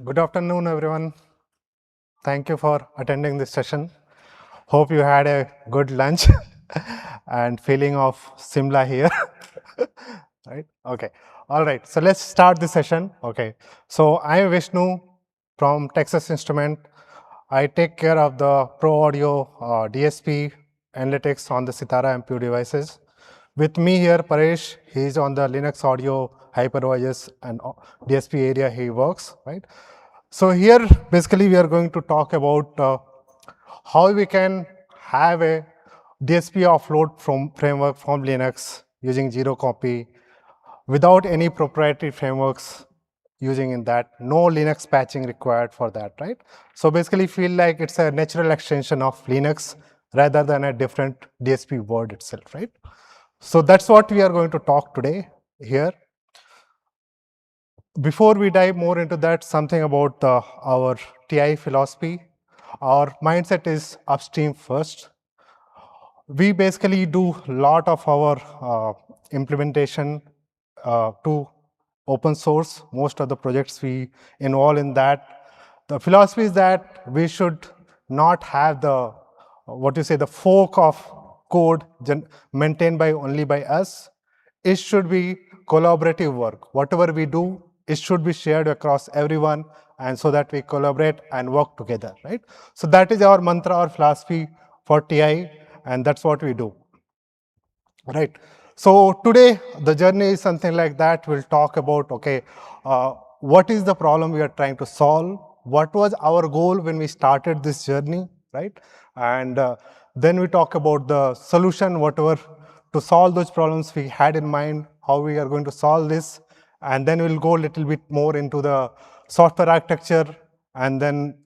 Good afternoon, everyone. Thank you for attending this session. Hope you had a good lunch and feeling of Simla here. Right? Okay. All right. So let's start the session. Okay. So I am Vishnu from Texas Instrument. I take care of the Pro Audio DSP analytics on the Sitara MPU devices. With me here, Paresh, he's on the Linux audio hypervisors and DSP area he works, right? So here, basically, we are going to talk about how we can have a DSP offload from framework from Linux using zero copy without any proprietary frameworks using in that, no Linux patching required for that, right? So basically feel like it's a natural extension of Linux rather than a different DSP word itself, right? So that's what we are going to talk today here. Before we dive more into that, something about our TI philosophy. Our mindset is upstream first. We basically do a lot of our implementation to open source. Most of the projects we involve in that. The philosophy is that we should not have the, the fork of code maintained by only by us. It should be collaborative work. Whatever we do, it should be shared across everyone, and so that we collaborate and work together, right? So that is our mantra or philosophy for TI, and that's what we do, right? So today, the journey is something like that. We'll talk about, okay, what is the problem we are trying to solve? What was our goal when we started this journey, right? And then we talk about the solution, whatever, to solve those problems we had in mind, how we are going to solve this. And then we'll go a little bit more into the software architecture, and then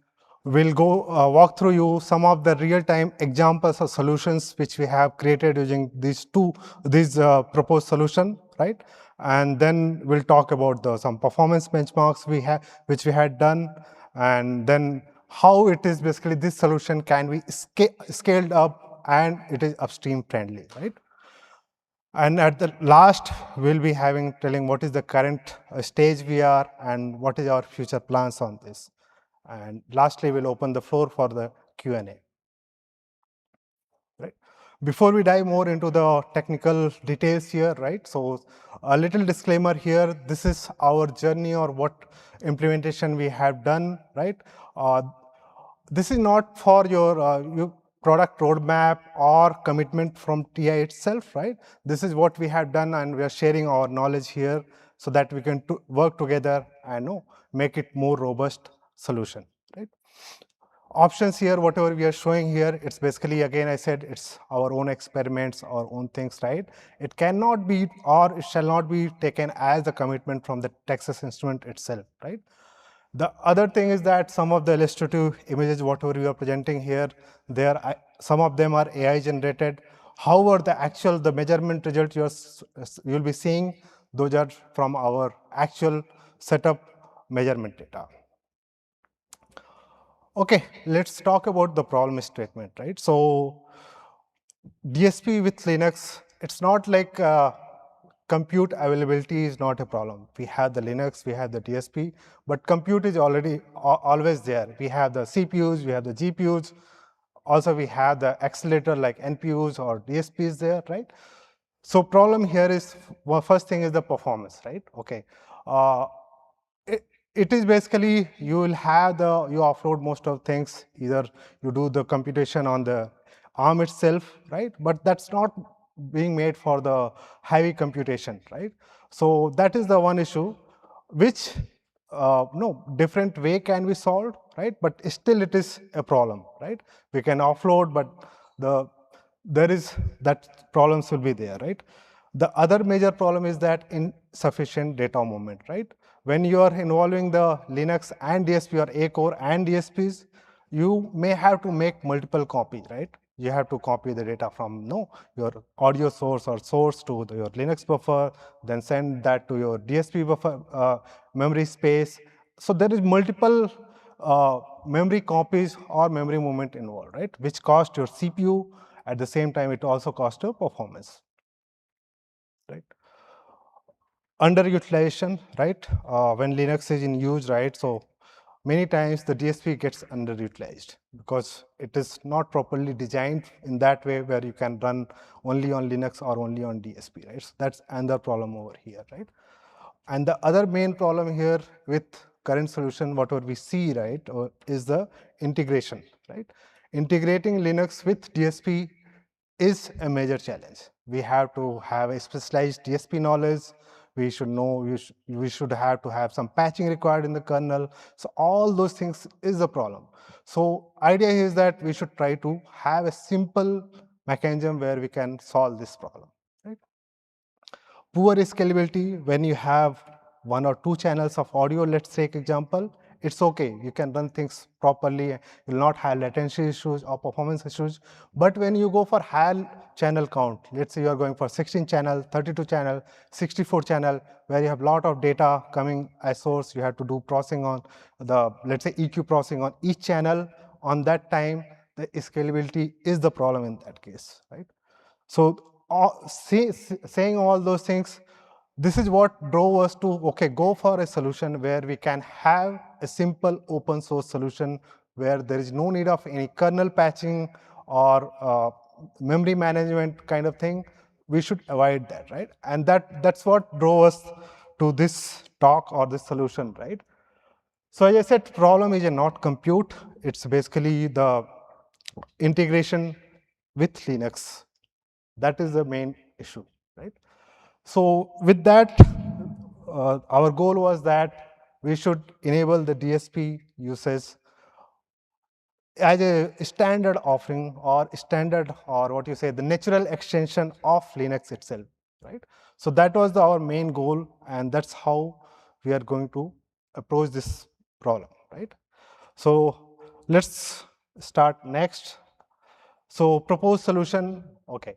we'll go walk through you some of the real-time examples of solutions which we have created using these proposed solution, right? And then we'll talk about some performance benchmarks which we had done, and then how it is basically this solution can be scaled up and it is upstream friendly, right? And at the last, we'll be telling what is the current stage we are and what is our future plans on this. And lastly, we'll open the floor for the Q&A. Right. Before we dive more into the technical details here, right? So a little disclaimer here, this is our journey or what implementation we have done, right? This is not for your product roadmap or commitment from TI itself, right? This is what we have done, and we are sharing our knowledge here so that we can work together and make it more robust solution, right? Options here, whatever we are showing here, it's basically, again, I said, it's our own experiments, our own things, right? It cannot be, or it shall not be taken as a commitment from the Texas Instrument itself, right? The other thing is that some of the illustrative images, whatever we are presenting here, some of them are AI generated. However, the measurement result you'll be seeing, those are from our actual setup measurement data. Okay, let's talk about the problem statement, right? So DSP with Linux, it's not like compute availability is not a problem. We have the Linux, we have the DSP, but compute is always there. We have the CPUs, we have the GPUs. Also, we have the accelerator like NPUs or DSPs there, right? So problem here is, well, first thing is the performance, right? Okay. It is basically you offload most of things. Either you do the computation on the ARM itself, right? But that's not being made for the heavy computation, right? So that is the one issue, which different way can be solved, right? But still it is a problem, right? We can offload, but that problems will be there, right? The other major problem is that insufficient data movement, right? When you are involving the Linux and DSP or A core and DSPs, you may have to make multiple copies, right? You have to copy the data from your audio source or source to your Linux buffer, then send that to your DSP buffer memory space. So there is multiple memory copies or memory movement involved, right? Which cost your CPU. At the same time, it also costs your performance, right? Underutilization, right? When Linux is in use, right? So many times the DSP gets underutilized because it is not properly designed in that way where you can run only on Linux or only on DSP, right? So that's another problem over here, right? And the other main problem here with current solution, whatever we see, right, is the integration, right? Integrating Linux with DSP is a major challenge. We have to have a specialized DSP knowledge. We should know, we should have to have some patching required in the kernel. So all those things is a problem. So idea is that we should try to have a simple mechanism where we can solve this problem, right? Poor scalability, when you have 1 or 2 channels of audio, let's take example, it's okay. You can run things properly. You will not have latency issues or performance issues. But when you go for high channel count, let's say you are going for 16 channel, 32 channel, 64 channel, where you have a lot of data coming as source, you have to do processing on the, let's say EQ processing on each channel. On that time, the scalability is the problem in that case, right? So saying all those things, this is what drove us to, okay, go for a solution where we can have a simple open source solution where there is no need of any kernel patching or memory management kind of thing. We should avoid that, right? And that's what drove us to this talk or this solution, right? So as I said, problem is not compute. It's basically the integration with Linux. That is the main issue, right? So with that, our goal was that we should enable the DSP usage as a standard offering or standard, or what you say, the natural extension of Linux itself, right? So that was our main goal, and that's how we are going to approach this problem, right? So let's start next. So proposed solution, okay.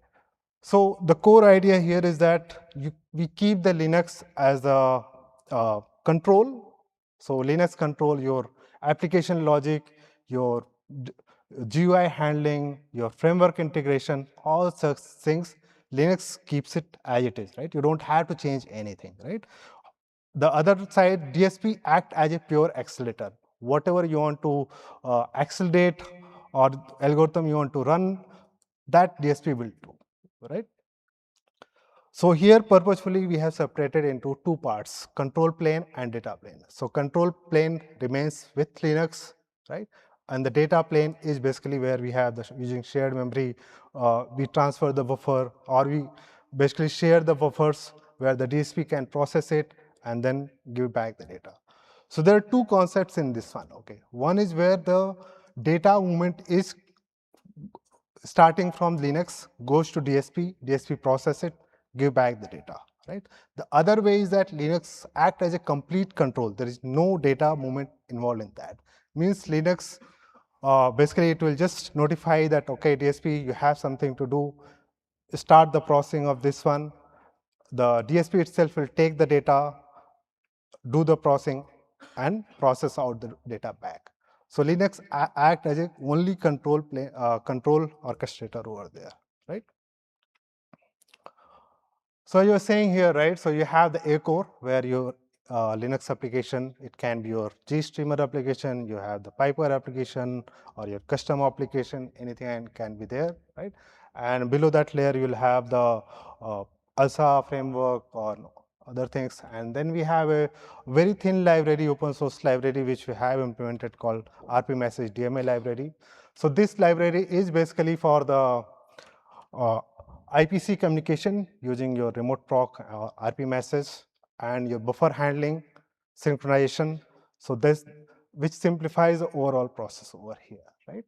So the core idea here is that we keep the Linux as a control. So Linux control your application logic, your GUI handling, your framework integration, all such things. Linux keeps it as it is, right? You don't have to change anything, right? The other side, DSP act as a pure accelerator. Whatever you want to accelerate or algorithm you want to run, that DSP will do, right? So here purposefully we have separated into 2 parts, control plane and data plane. So control plane remains with Linux, right? And the data plane is basically where we have the using shared memory, we transfer the buffer, or we basically share the buffers where the DSP can process it and then give back the data. So there are 2 concepts in this one, okay? One is where the data movement is starting from Linux, goes to DSP, DSP process it, give back the data, right? The other way is that Linux act as a complete control. There is no data movement involved in that. Means Linux, basically it will just notify that, okay, DSP, you have something to do, start the processing of this one. The DSP itself will take the data, do the processing, and process out the data back. So Linux act as a only control orchestrator over there, right? So you're saying here, right? So you have the A core where your Linux application, it can be your GStreamer application, you have the Piper application or your custom application, anything can be there, right? And below that layer, you'll have the ALSA framework or other things. And then we have a very thin library, open source library, which we have implemented called rpmsg DMA library. So this library is basically for the IPC communication using your remoteproc RP message and your buffer handling synchronization. So this, which simplifies the overall process over here, right?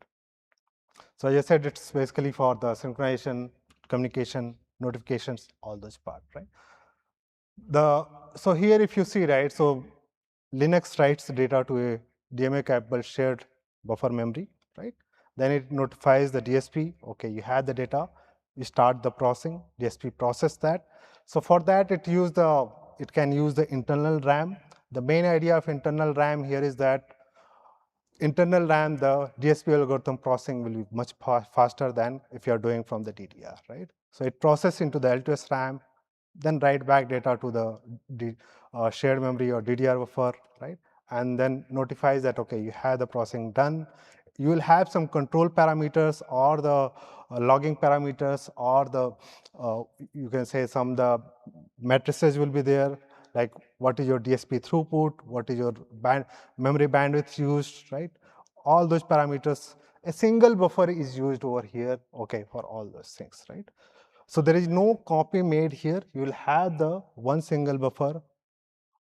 So as I said, it's basically for the synchronization, communication, notifications, all those parts, right? So here if you see, right, so Linux writes data to a DMA capable shared buffer memory, right? Then it notifies the DSP, okay, you have the data, you start the processing, DSP process that. So for that, it can use the internal RAM. The main idea of internal RAM here is that internal RAM, the DSP algorithm processing will be much faster than if you are doing from the DDR, right? So it processes into the L2S RAM, then write back data to the shared memory or DDR buffer, right? and then notifies that, okay, you have the processing done. You will have some control parameters or the logging parameters or the, you can say some the matrices will be there, like what is your DSP throughput, what is your memory bandwidth used, right? All those parameters. A single buffer is used over here, okay, for all those things, right? So there is no copy made here. You will have the one single buffer,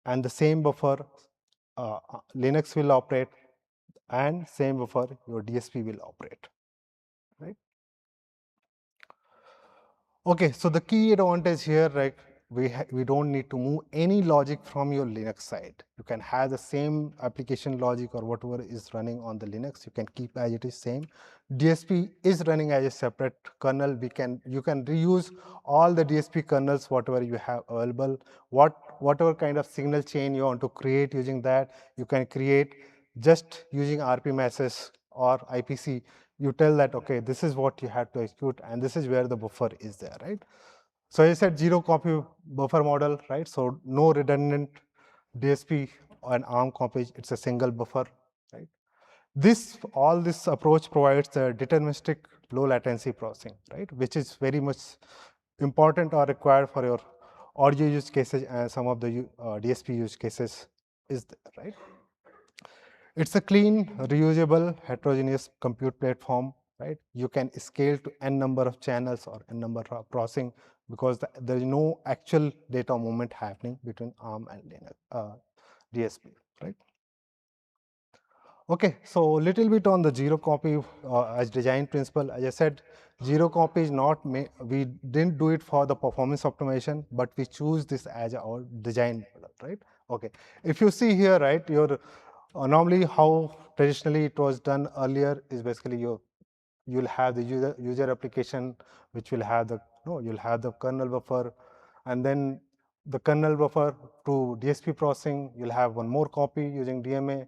and the same buffer Linux will operate, and same buffer your DSP will operate, right? Okay, so the key advantage here, right, we don't need to move any logic from your Linux side. You can have the same application logic or whatever is running on the Linux, you can keep as it is same. DSP is running as a separate kernel. You can reuse all the DSP kernels, whatever you have available. Whatever kind of signal chain you want to create using that, you can create just using rpmsg or IPC. You tell that, okay, this is what you have to execute, and this is where the buffer is there, right? So I said zero copy buffer model, right? So no redundant DSP and ARM copies, it's a single buffer, right? All this approach provides the deterministic low latency processing, right? Which is very much important or required for your audio use cases and some of the DSP use cases is there, right? It's a clean, reusable, heterogeneous compute platform, right? You can scale to n number of channels or n number of processing because there is no actual data movement happening between ARM and Linux, DSP, right? Okay, so little bit on the zero copy as design principle. As I said, zero copy is not, we didn't do it for the performance optimization, but we choose this as our design model, right? Okay, if you see here, right, your normally how traditionally it was done earlier is basically you'll have the user application, which will have the, you'll have the kernel buffer, and then the kernel buffer to DSP processing, you'll have one more copy using DMA,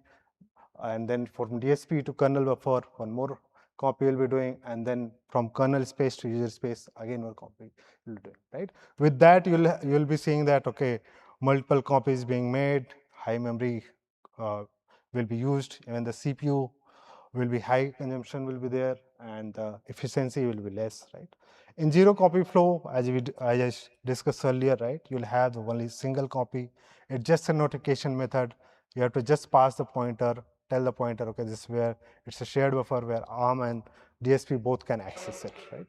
and then from DSP to kernel buffer, one more copy you'll be doing, and then from kernel space to user space, again one copy you'll do, right? With that, you'll be seeing that, okay, multiple copies being made, high memory will be used, even the CPU will be high, consumption will be there, and the efficiency will be less, right? In zero copy flow, as I discussed earlier, right, you'll have only single copy. It's just a notification method. You have to just pass the pointer, tell the pointer, okay, this is where it's a shared buffer where ARM and DSP both can access it, right?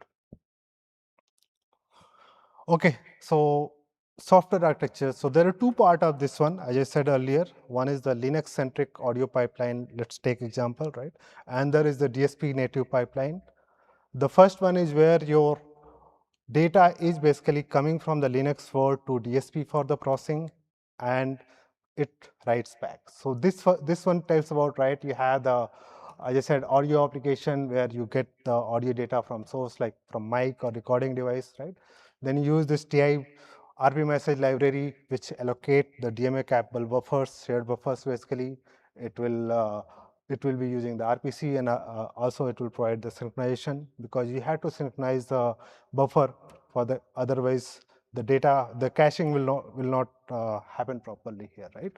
Okay, so software architecture. So there are two parts of this one, as I said earlier. One is the Linux-centric audio pipeline. Let's take example, right? And there is the DSP native pipeline. The first one is where your data is basically coming from the Linux world to DSP for the processing, and it writes back. So this one tells about, right, you have the, as I said, audio application where you get the audio data from source, like from mic or recording device, right? Then you use this TI rpmsg library, which allocate the DMA capable buffers, shared buffers basically. It will be using the RPC, and also it will provide the synchronization, because you have to synchronize the buffer for the, otherwise the data, the caching will not happen properly here, right?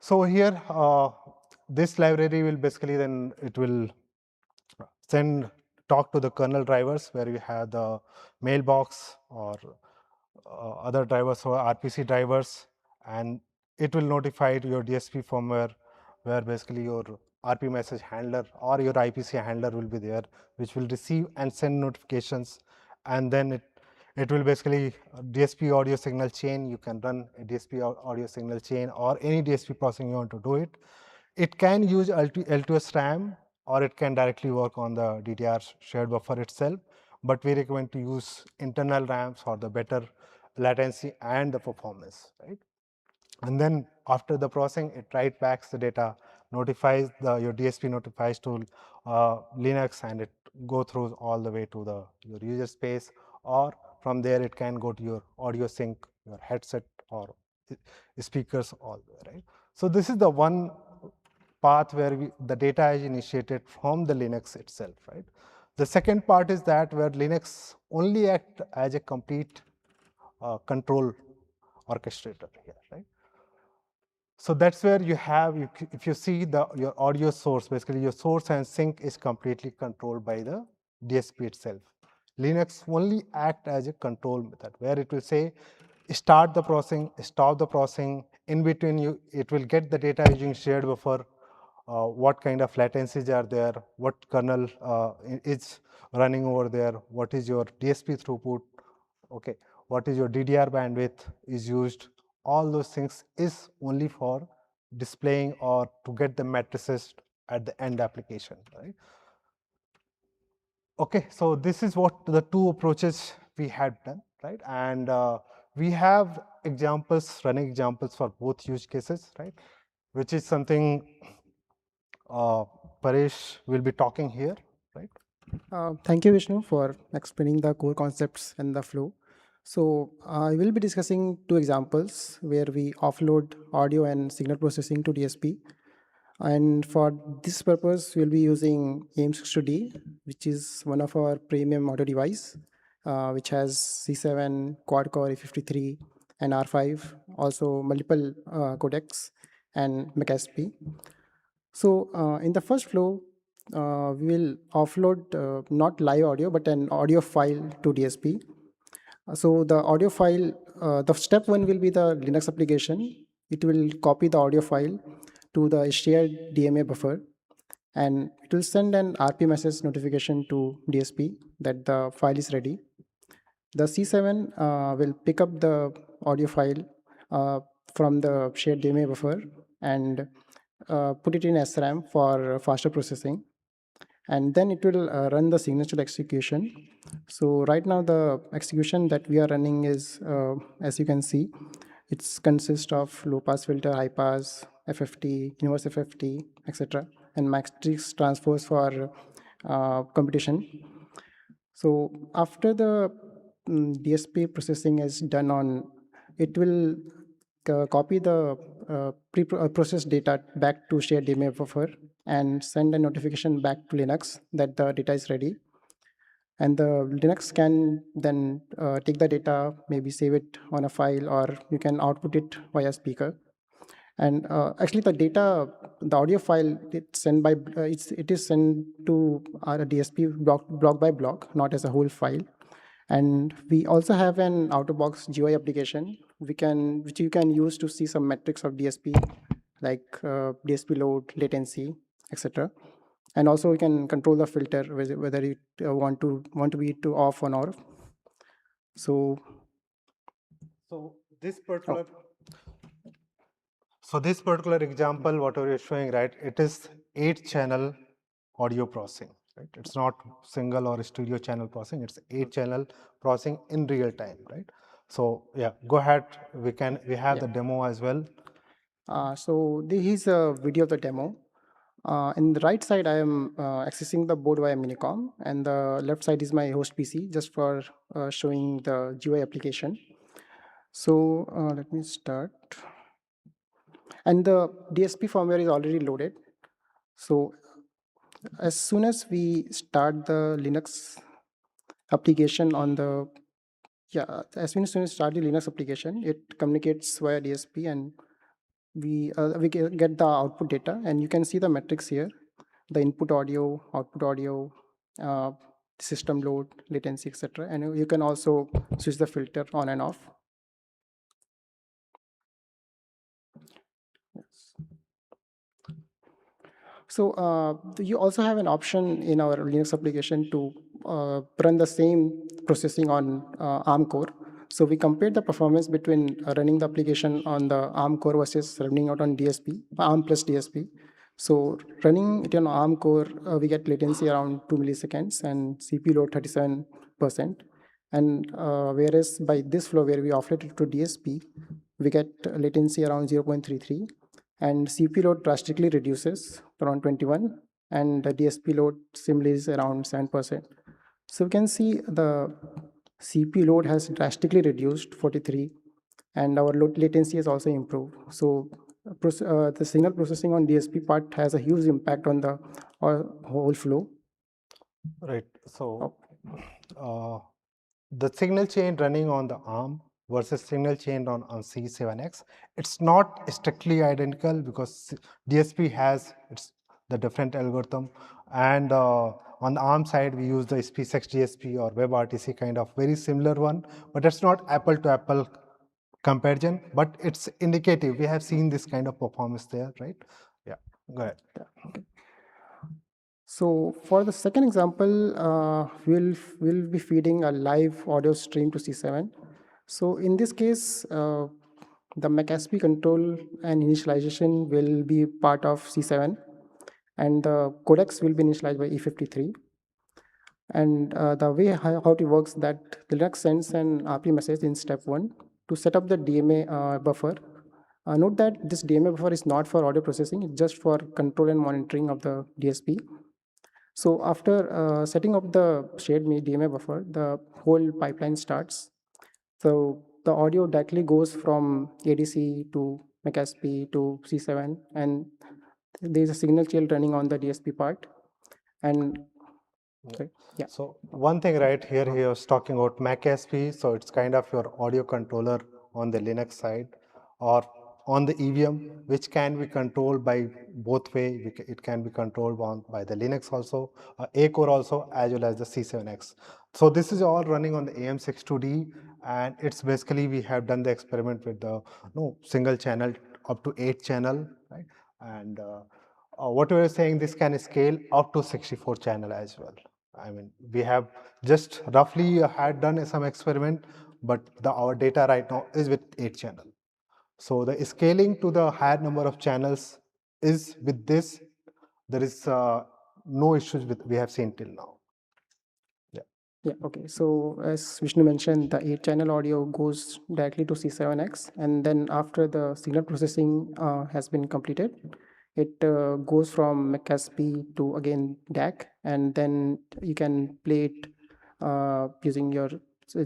So here, this library will basically, then it will talk to the kernel drivers where you have the mailbox or other drivers or RPC drivers, and it will notify to your DSP firmware where basically your RP message handler or your IPC handler will be there, which will receive and send notifications, and then it will basically DSP audio signal chain. You can run a DSP audio signal chain or any DSP processing you want to do it. It can use L2S RAM, or it can directly work on the DDR shared buffer itself, but we recommend to use internal RAMs for the better latency and the performance, right? And then after the processing, it writes back the data, notifies your DSP notifies to Linux, and it go through all the way to your user space, or from there it can go to your audio sync, your headset or speakers, all the way, right? So this is the one path where the data is initiated from the Linux itself, right? The second part is that where Linux only act as a complete control orchestrator here, right? So that's where you have, if you see your audio source, basically your source and sink is completely controlled by the DSP itself. Linux only act as a control method where it will say start the processing, stop the processing. In between, it will get the data using shared buffer, what kind of latencies are there, what kernel is running over there, what is your DSP throughput, okay, what is your DDR bandwidth is used. All those things is only for displaying or to get the matrices at the end application, right? Okay, so this is what the two approaches we had done, right? And we have examples, running examples for both use cases, right? Which is something Paresh will be talking here, right? Thank you, Vishnu, for explaining the core concepts and the flow. So I will be discussing two examples where we offload audio and signal processing to DSP. And for this purpose, we'll be using AM62D, which is one of our premium audio device, which has C7, quad-core A53, and R5, also multiple codecs and McSP. So in the first flow, we will offload not live audio, but an audio file to DSP. So the audio file, the step one will be the Linux application. It will copy the audio file to the shared DMA buffer, and it will send an rpmsg notification to DSP that the file is ready. The C7 will pick up the audio file from the shared DMA buffer and put it in SRAM for faster processing. And then it will run the signature execution. So right now the execution that we are running is, as you can see, it consists of low pass filter, high pass, FFT, inverse FFT, etc., and matrix transfers for computation. So after the DSP processing is done on, it will copy the pre-processed data back to shared DMA buffer and send a notification back to Linux that the data is ready. And the Linux can then take the data, maybe save it on a file, or you can output it via speaker. And actually, the data, the audio file, it's sent by it is sent to our DSP block by block, not as a whole file. And we also have an out-of-box GUI application which you can use to see some metrics of DSP, like DSP load, latency, etc. And also you can control the filter whether you want to be to off or not. So this particular So this particular example, what you're showing, right, it is 8-channel audio processing, right? It's not single or stereo channel processing, it's 8-channel processing in real time, right? So yeah, go ahead. We have the demo as well. So this is a video of the demo. In the right side, I am accessing the board via Minicom, and the left side is my host PC, just for showing the GUI application. So let me start. And the DSP firmware is already loaded. So as soon as we start the Linux application on the, as soon as we start the Linux application, it communicates via DSP, and we get the output data, and you can see the metrics here, the input audio, output audio, uh, system load, latency, etc. And you can also switch the filter on and off. Yes. So you also have an option in our Linux application to run the same processing on ARM core. So we compared the performance between running the application on the ARM core versus running out on DSP, ARM plus DSP. So running it on ARM core, we get latency around 2 milliseconds and CPU load 37%. And whereas by this flow where we offload it to DSP, we get latency around 0.33, and CPU load drastically reduces around 21, and the DSP load similarly is around 7%. So we can see the CPU load has drastically reduced 43, and our load latency has also improved. So the signal processing on DSP part has a huge impact on the whole flow. Right. So the signal chain running on the ARM versus signal chain on C7X. It's not strictly identical because DSP has the different algorithm, and on the ARM side we use the SPSex DSP or WebRTC kind of very similar one, but it's not apple to apple comparison, but it's indicative. We have seen this kind of performance there, right? Yeah, go ahead. Okay. So for the second example, we'll be feeding a live audio stream to C7. So in this case, the MAC-SP control and initialization will be part of C7, and the codecs will be initialized by E53. And the way how it works that the Linux sends an RP message in step 1 to set up the DMA buffer. Note that this DMA buffer is not for audio processing, it's just for control and monitoring of the DSP. So after setting up the shared DMA buffer, the whole pipeline starts. So the audio directly goes from ADC to MAC-SP to C7, and there's a signal chain running on the DSP part. And okay, yeah. So one thing right here, he was talking about MAC-SP. So it's kind of your audio controller on the Linux side or on the EVM, which can be controlled by both way. It can be controlled by the Linux also, A core also, as well as the C7X. So this is all running on the AM62D, and it's basically we have done the experiment with the single channel up to 8 channel, right? And what we were saying, this can scale up to 64 channel as well. I mean, we have just roughly had done some experiment, but our data right now is with 8 channel. So the scaling to the higher number of channels is with this. There is no issues with we have seen till now. Yeah, okay. So as Vishnu mentioned, the 8-channel audio goes directly to C7X, and then after the signal processing has been completed, it goes from MAC-SP to again DAC, and then you can play it using your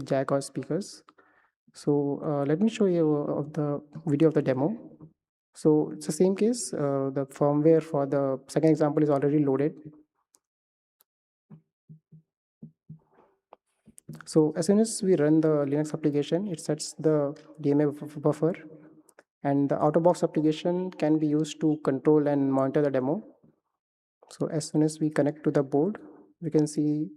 jack or speakers. So let me show you of the video of the demo. So it's the same case. The firmware for the second example is already loaded. So as soon as we run the Linux application, it sets the DMA buffer, and the out-of-box application can be used to control and monitor the demo. So as soon as we connect to the board, we can see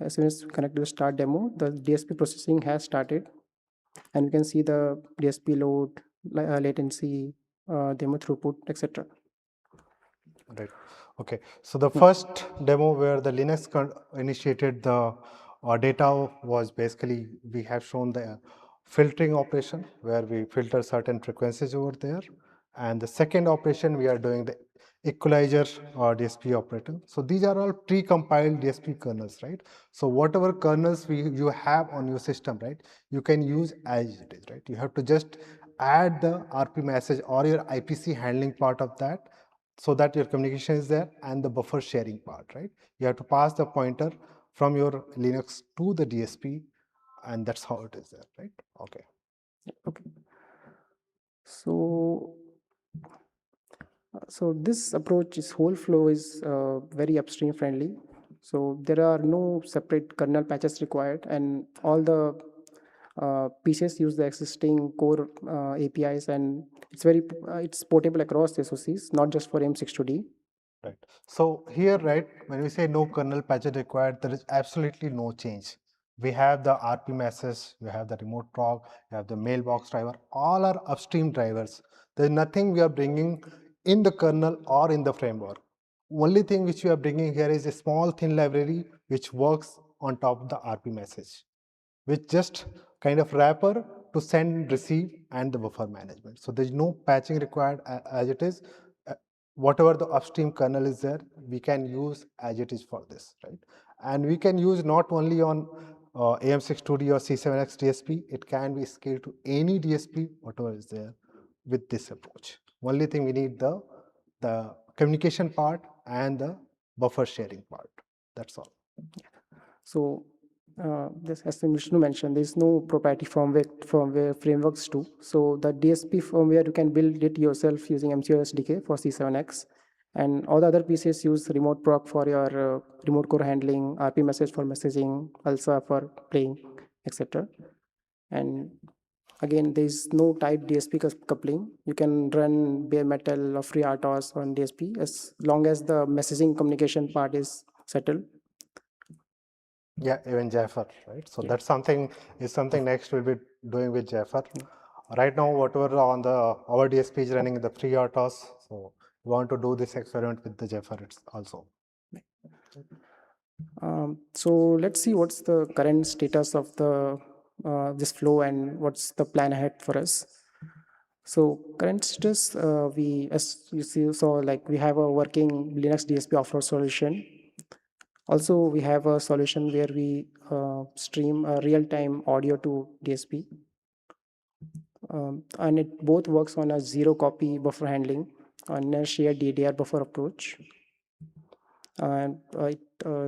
as soon as we connect to the start demo, the DSP processing has started, and we can see the DSP load, latency, demo throughput, etc. Right. Okay. So the first demo where the Linux initiated the data was basically we have shown the filtering operation where we filter certain frequencies over there, and the second operation we are doing the equalizer or DSP operator. So these are all pre-compiled DSP kernels, right? So whatever kernels you have on your system, right, you can use as it is, right? You have to just add the RP message or your IPC handling part of that, so that your communication is there, and the buffer sharing part, right? You have to pass the pointer from your Linux to the DSP, and that's how it is there, right? Okay. Okay. So so this approach, this whole flow is very upstream friendly. So there are no separate kernel patches required, and all the PCs use the existing core APIs, and it's portable across SoCs, not just for M62D. Right. So here, right, when we say no kernel patches required, there is absolutely no change. We have the rpmsg, we have the remoteproc, we have the mailbox driver, all are upstream drivers. There's nothing we are bringing in the kernel or in the framework. Only thing which we are bringing here is a small thin library which works on top of the rpmsg, with just kind of wrapper to send, receive, and the buffer management. So there's no patching required as it is. Whatever the upstream kernel is there, we can use as it is for this, right? And we can use not only on AM62D or C7X DSP, it can be scaled to any DSP, whatever is there with this approach. Only thing we need the communication part and the buffer sharing part. That's all. So this, as Vishnu mentioned, there is no proprietary firmware frameworks too. So the DSP firmware, you can build it yourself using MCO SDK for C7X, and all the other PCs use remoteproc for your remote core handling, RP message for messaging, ALSA for playing, etc. And again, there is no tight DSP coupling. You can run bare metal or free RTOS on DSP as long as the messaging communication part is settled. Yeah, even Jaffer, right? So Yeah. that's something next we'll be doing with Jaffer. Right now, whatever on the our DSP is running in the free RTOS, so we want to do this experiment with the Jaffer also. So let's see what's the current status of the this flow and what's the plan ahead for us. So current status, we as you see, so like we have a working Linux DSP offload solution. Also, we have a solution where we stream real-time audio to DSP, and it both works on a zero copy buffer handling on a shared DDR buffer approach. And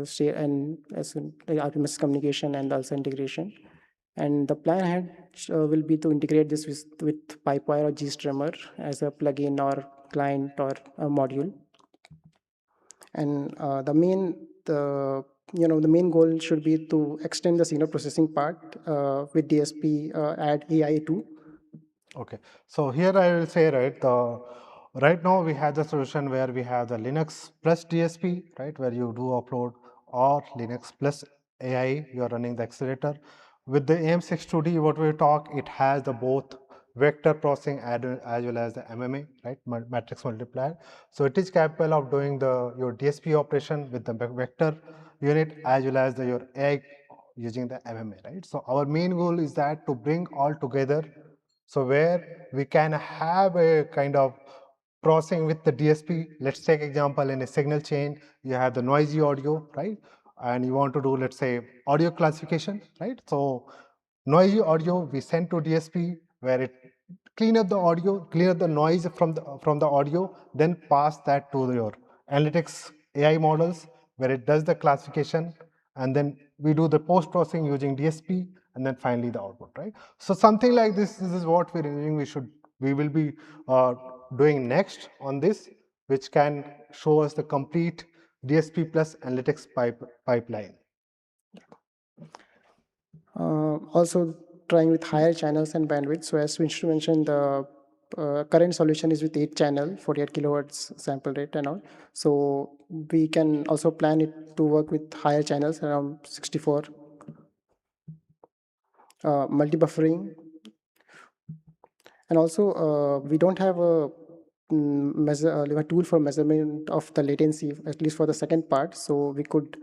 share and as in RPMS communication and also integration. And the plan ahead will be to integrate this with Pipewire or GStreamer as a plugin or client or a module. And the main goal should be to extend the signal processing part with DSP, add AI too. Okay, so here I will say, right now we have the solution where we have the Linux plus DSP, right, where you do upload, or Linux plus AI, you are running the accelerator. With the AM62D, what we talk, it has the both vector processing as well as the MMA, right, matrix multiplier. So it is capable of doing your DSP operation with the vector unit as well as your AI using the MMA, right? So our main goal is that to bring all together, so where we can have a kind of processing with the DSP. Let's take example in a signal chain, you have the noisy audio, right? And you want to do, let's say, audio classification, right? So noisy audio we send to DSP where it clean up the audio, clear the noise from the audio, then pass that to your analytics AI models where it does the classification, and then we do the post processing using DSP, and then finally the output, right? So something like this is what we're doing. We will be doing next on this, which can show us the complete DSP plus analytics pipeline. Also trying with higher channels and bandwidth. So as Vishnu mentioned, the current solution is with 8 channel, 48 kilohertz sample rate and all. So we can also plan it to work with higher channels around 64. Multi-buffering. And also we don't have a a tool for measurement of the latency, at least for the second part. So we could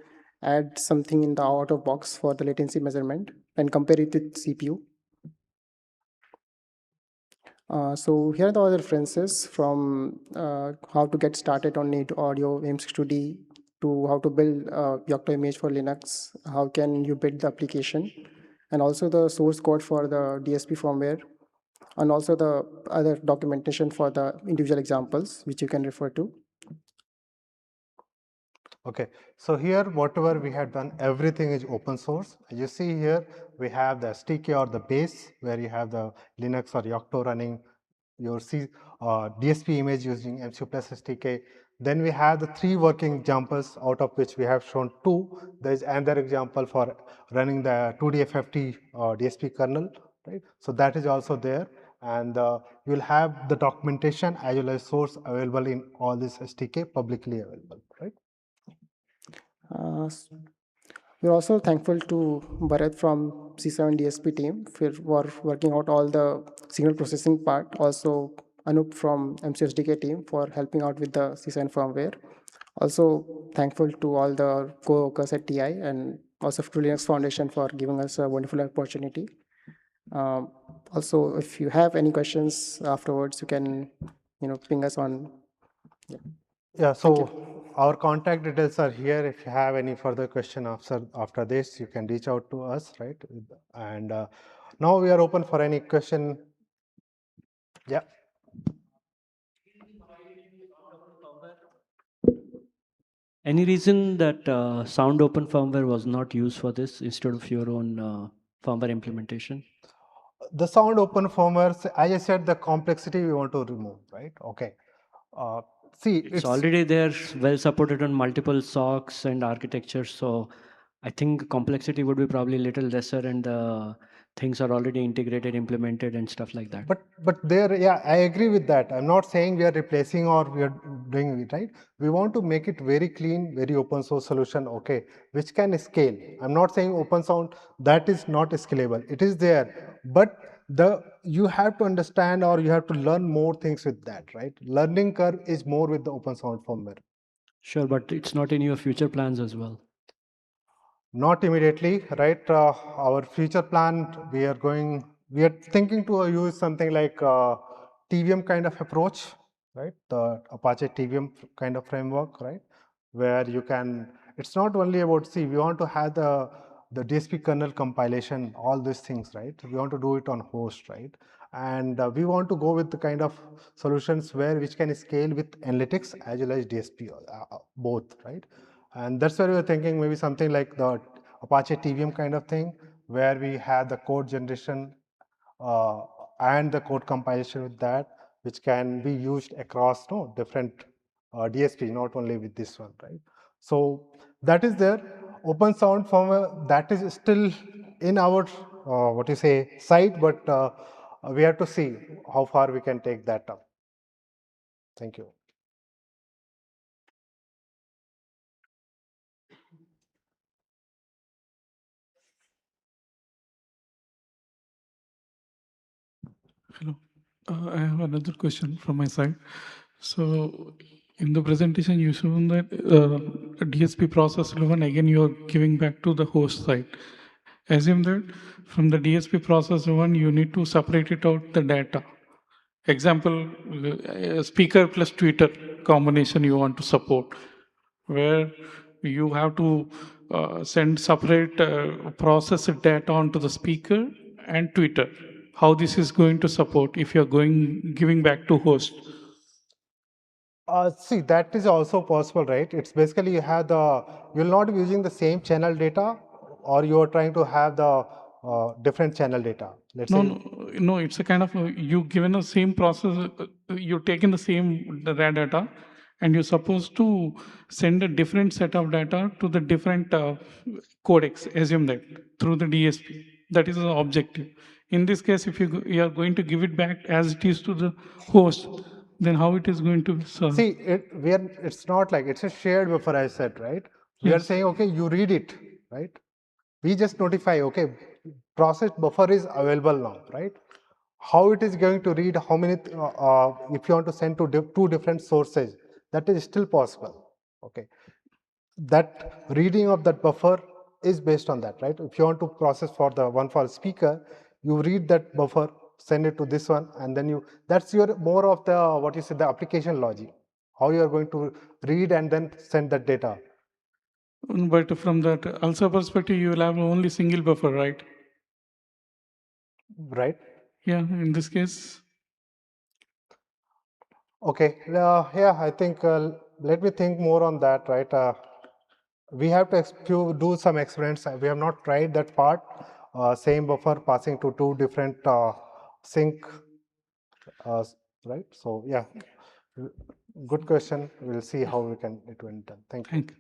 add something in the out of box for the latency measurement and compare it with CPU. So here are the other references from how to get started on native audio AM62D to how to build a Yocto image for Linux, how can you build the application, and also the source code for the DSP firmware, and also the other documentation for the individual examples, which you can refer to. Okay, so here whatever we have done, everything is open source. You see here we have the SDK or the base where you have the Linux or Yocto running your DSP image using MCU Plus SDK. Then we have the 3 working examples, out of which we have shown 2. There is another example for running the 2DFFT DSP kernel, right? So that is also there, and you will have the documentation as well as source available in all this SDK publicly available, right? We're also thankful to Bharat from C7 DSP team for working out all the signal processing part. Also Anup from MCSDK team for helping out with the C7 firmware. Also thankful to all the co-workers at TI and also to Linux Foundation for giving us a wonderful opportunity. Also, if you have any questions afterwards, you can ping us on. Yeah, so our contact details are here. If you have any further question after this, you can reach out to us, right? And now we are open for any question. Yeah. Any reason that sound open firmware was not used for this instead of your own firmware implementation? The sound open firmware, as I said, the complexity we want to remove, right? Okay. See, It's already there, well supported on multiple SoCs and architectures. So I think complexity would be probably a little lesser, and the things are already integrated, implemented, and stuff like that. But there, yeah, I agree with that. I'm not saying we are replacing or we are doing it, right. We want to make it very clean, very open source solution, okay, which can scale. I'm not saying open source that is not scalable. It is there, but you have to understand or you have to learn more things with that, right. Learning curve is more with the open source firmware. Sure, but it's not in your future plans as well. Not immediately, right? Our future plan, we are thinking to use something like TVM kind of approach, right? The Apache TVM kind of framework, right? Where you can, it's not only about, see, we want to have the DSP kernel compilation, all these things, right? We want to do it on host, right? And we want to go with the kind of solutions which can scale with analytics as well as DSP, both, right? And that's where we were thinking maybe something like the Apache TVM kind of thing, where we have the code generation uh, and the code compilation with that, which can be used across different DSP, not only with this one, right? So that is there. Open sound firmware, that is still in our what you say site, but we have to see how far we can take that up. Thank you. Hello. I have another question from my side. So, in the presentation, you shown that DSP process 11, again, you are giving back to the host side. Assume that from the DSP process 1, you need to separate it out the data. Example, speaker plus tweeter combination you want to support, where you have to send separate processed data onto the speaker and tweeter. How this is going to support if you're giving back to host? See, that is also possible, right? It's basically you'll not be using the same channel data, or you're trying to have the different channel data. Let's No, say, no, it's a kind of, you given the same process, you're taking the same raw data, and you're supposed to send a different set of data to the different codecs, assume that, through the DSP. That is the objective. In this case, if you are going to give it back as it is to the host, then how it is going to serve? see, it's not like it's a shared buffer, I said, right? We are Yes. saying, okay, you read it, right? We just notify, okay, process buffer is available now, right? How it is going to read, how many, if you want to send to two different sources, that is still possible, okay? That reading of that buffer is based on that, right? If you want to process for the one for speaker, you read that buffer, send it to this one, and then that's your more of the, what you say, the application logic, how you are going to read and then send that data. But from that ALSA perspective, you will have only single buffer, right? Right? Yeah, in this case. Okay, yeah, I think let me think more on that, right? We have to do some experiments. We have not tried that part. Same buffer passing to two different sync, right? So yeah, good question. We'll see how it went done. Thank you. Thank you.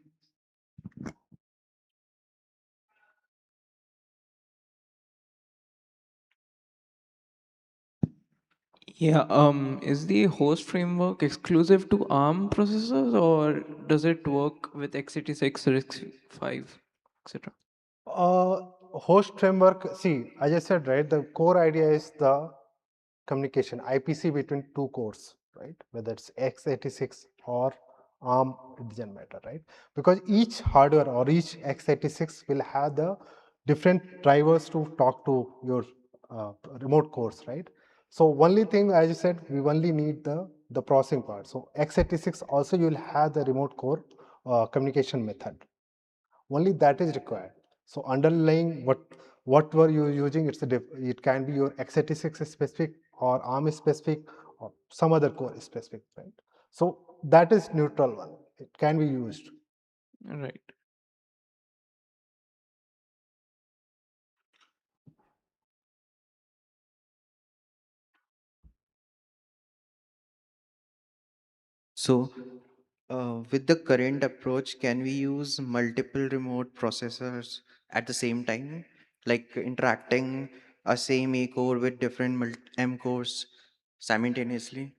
Yeah, is the host framework exclusive to ARM processors or does it work with x86 or x5, etc.? Host framework, see, as I said, right, the core idea is the communication, IPC between two cores, right? Whether it's x86 or ARM, it doesn't matter, right? Because each hardware or each x86 will have the different drivers to talk to your remote cores, right? So only thing, as I said, we only need the processing part. So x86 also you'll have the remote core communication method. Only that is required. So underlying what were you using, it can be your x86 specific or ARM specific or some other core specific, right? So that is neutral one. It can be used. Right. So, with the current approach, can we use multiple remote processors at the same time, like interacting a same A core with different M cores simultaneously?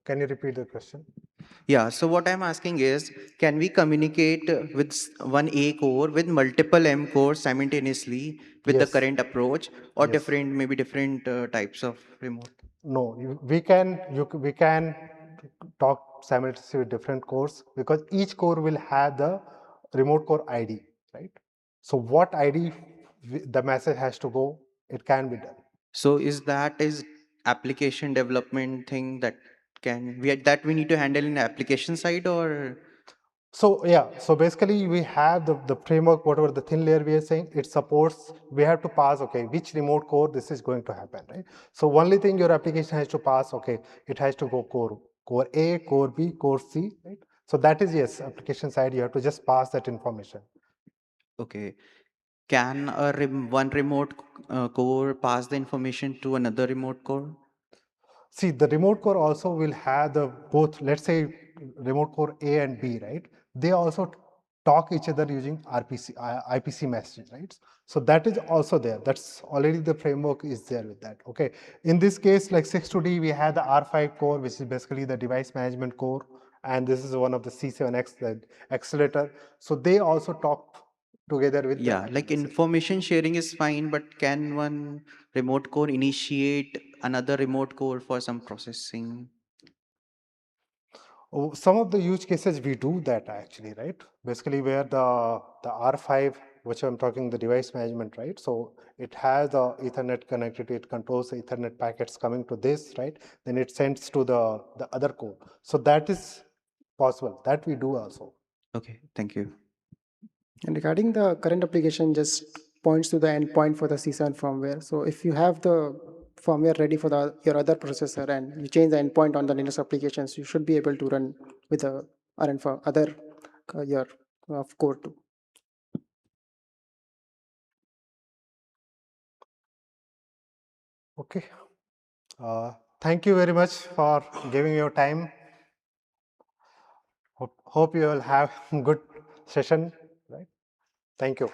Can you repeat the question? Yeah, so what I'm asking is, can we communicate with one A core with multiple M cores simultaneously with the Yes. current approach, or Yes. different, maybe different types of remote? No, we can talk simultaneously with different cores because each core will have the remote core ID, right? So what ID the message has to go, it can be done. So is application development thing that we need to handle in the application side, or? So yeah, so basically we have the framework, whatever the thin layer we are saying, it supports, we have to pass, okay, which remote core this is going to happen, right? So only thing your application has to pass, okay, it has to go core A, core B, core C, right? So that is, yes, application side, you have to just pass that information. Okay. Can one remote core pass the information to another remote core? See, the remote core also will have the both, let's say remote core A and B, right? They also talk each other using IPC message, right? So that is also there. That's already the framework is there with that. Okay. In this case, like 6-D, we have the R5 core, which is basically the device management core. And this is one of the C7X, the accelerator. So they also talk together with Yeah, the like message. information sharing is fine, but can one remote core initiate another remote core for some processing? Oh, some of the use cases we do that actually, right? Basically, where the R5, which I'm talking the device management, right? So it has the Ethernet connectivity, it controls the Ethernet packets coming to this, right? Then it sends to the other core. So that is possible. That we do also. Okay, thank you. And regarding the current application, just points to the endpoint for the C7 firmware. So if you have the firmware ready for your other processor and you change the endpoint on the Linux applications, you should be able to run with the other your core too. Okay. Thank you very much for giving your time. Hope you will have good session, right? Thank you.